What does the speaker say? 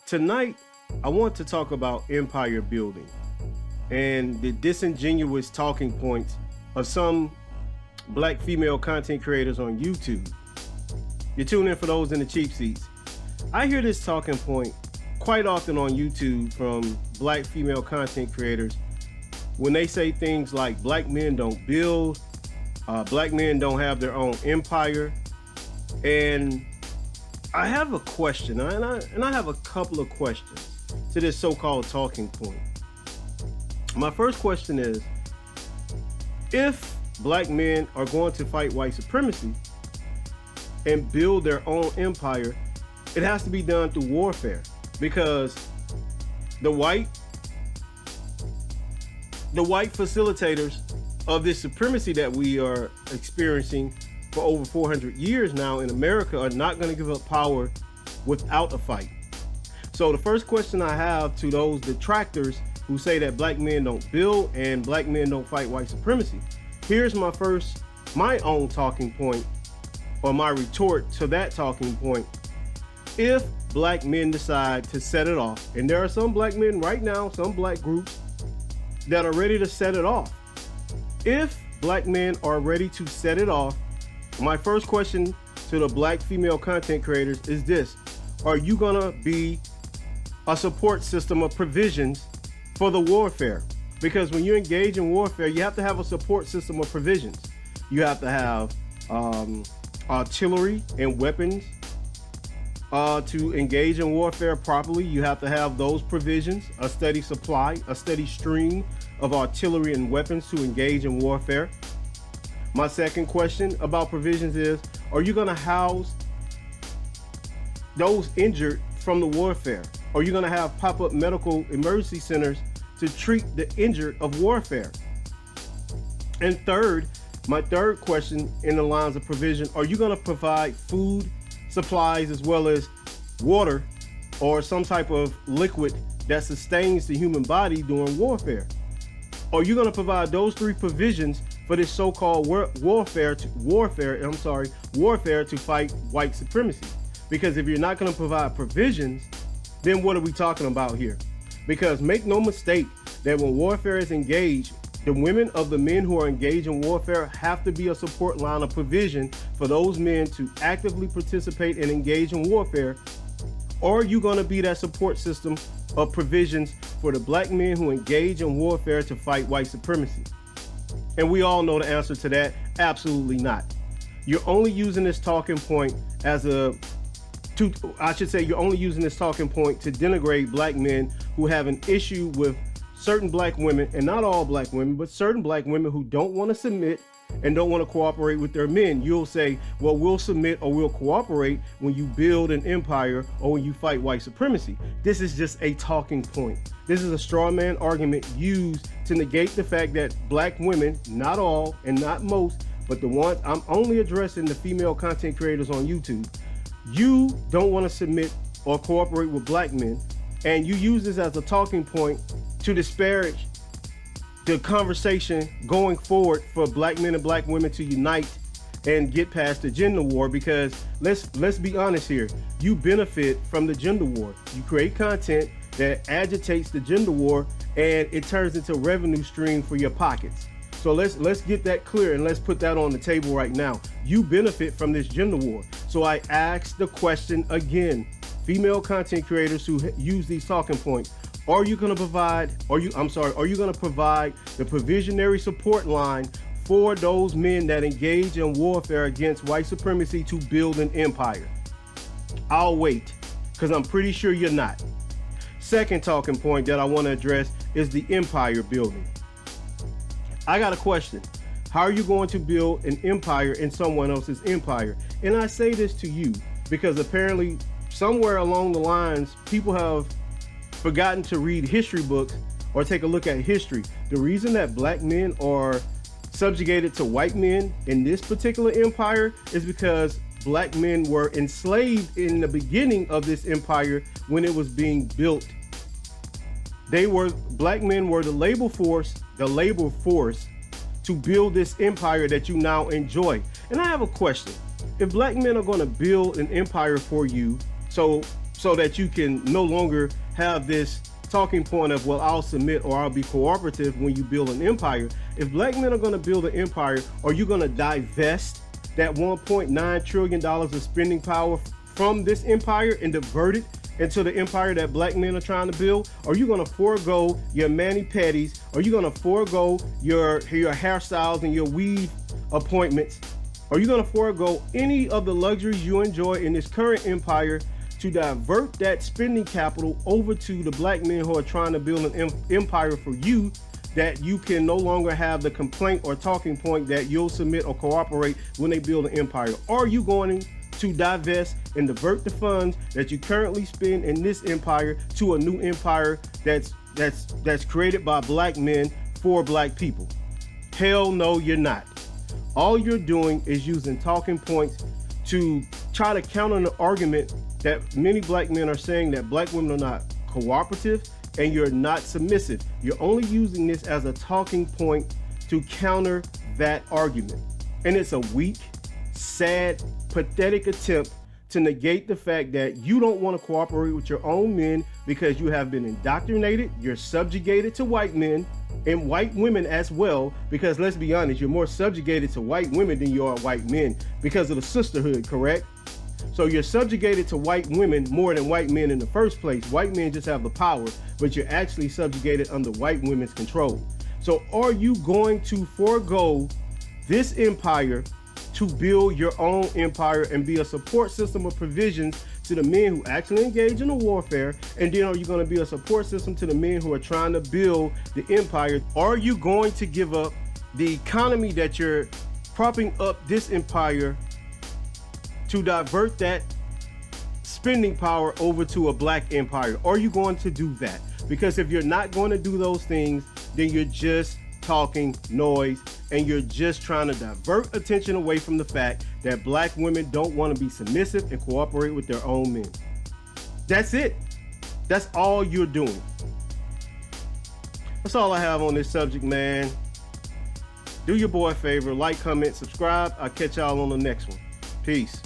Tonight, I want to talk about empire building and the disingenuous talking points of some black female content creators on YouTube. You tune in for those in the cheap seats. I hear this talking point quite often on YouTube from black female content creators when they say things like black men don't build, black men don't have their own empire. And I have a question, and I have a couple of questions to this so-called talking point. My first question is, if black men are going to fight white supremacy and build their own empire, it has to be done through warfare, because the white facilitators of this supremacy that we are experiencing for over 400 years now in America are not going to give up power without a fight. So the first question I have to those detractors who say that black men don't build and black men don't fight white supremacy, here's my own talking point, or my retort to that talking point. If black men decide to set it off, and there are some black men right now, some black groups that are ready to set it off. If black men are ready to set it off, my first question to the black female content creators is this: are you gonna be a support system of provisions for the warfare? Because when you engage in warfare, you have to have a support system of provisions. You have to have artillery and weapons to engage in warfare properly. You have to have those provisions, a steady supply, a steady stream of artillery and weapons to engage in warfare. My second question about provisions is, are you gonna house those injured from the warfare? Are you gonna have pop-up medical emergency centers to treat the injured of warfare? And third, my third question in the lines of provision, are you gonna provide food supplies as well as water or some type of liquid that sustains the human body during warfare? Are you gonna provide those three provisions for this so-called warfare to fight white supremacy? Because if you're not going to provide provisions, then what are we talking about here? Because make no mistake that when warfare is engaged, the women of the men who are engaged in warfare have to be a support line of provision for those men to actively participate and engage in warfare. Or are you going to be that support system of provisions for the black men who engage in warfare to fight white supremacy? And we all know the answer to that: absolutely not. You're only using this talking point you're only using this talking point to denigrate black men who have an issue with certain black women, and not all black women, but certain black women who don't want to submit and don't want to cooperate with their men. You'll say, well, we'll submit or we'll cooperate when you build an empire or when you fight white supremacy. This is just a talking point. This is a straw man argument used to negate the fact that black women, not all and not most, but the ones, I'm only addressing the female content creators on YouTube. You don't want to submit or cooperate with black men, and you use this as a talking point to disparage the conversation going forward for black men and black women to unite and get past the gender war. Because let's be honest here, you benefit from the gender war. You create content that agitates the gender war, and it turns into a revenue stream for your pockets. So let's get that clear, and let's put that on the table right now. You benefit from this gender war. So I ask the question again, female content creators who use these talking points, are you going to provide the provisionary support line for those men that engage in warfare against white supremacy to build an empire? I'll wait, because I'm pretty sure you're not. Second talking point that I want to address is the empire building. I got a question. How are you going to build an empire in someone else's empire? And I say this to you because apparently somewhere along the lines, people have forgotten to read history books or take a look at history. The reason that black men are subjugated to white men in this particular empire is because black men were enslaved in the beginning of this empire when it was being built. Black men were the labor force to build this empire that you now enjoy. And I have a question. If black men are going to build an empire for you, so so that you can no longer have this talking point of, well, I'll submit or I'll be cooperative when you build an empire. If black men are going to build an empire, are you going to divest that $1.9 trillion of spending power from this empire and divert it into the empire that black men are trying to build? Are you going to forego your mani-pedis? Are you going to forego your hairstyles and your weave appointments? Are you going to forego any of the luxuries you enjoy in this current empire to divert that spending capital over to the black men who are trying to build an empire for you, that you can no longer have the complaint or talking point that you'll submit or cooperate when they build an empire? Are you going to divest and divert the funds that you currently spend in this empire to a new empire that's created by black men for black people? Hell no, you're not. All you're doing is using talking points to try to counter an argument that many black men are saying that black women are not cooperative and you're not submissive. You're only using this as a talking point to counter that argument. And it's a weak, sad, pathetic attempt to negate the fact that you don't want to cooperate with your own men because you have been indoctrinated, you're subjugated to white men and white women as well, because let's be honest, you're more subjugated to white women than you are white men because of the sisterhood, correct? So you're subjugated to white women more than white men in the first place. White men just have the power, but you're actually subjugated under white women's control. So are you going to forego this empire to build your own empire and be a support system of provisions to the men who actually engage in the warfare? And then are you going to be a support system to the men who are trying to build the empire? Are you going to give up the economy that you're propping up this empire to divert that spending power over to a black empire? Are you going to do that? Because if you're not going to do those things, then you're just talking noise and you're just trying to divert attention away from the fact that black women don't want to be submissive and cooperate with their own men. That's it. That's all you're doing. That's all I have on this subject, man. Do your boy a favor, like, comment, subscribe. I'll catch y'all on the next one. Peace.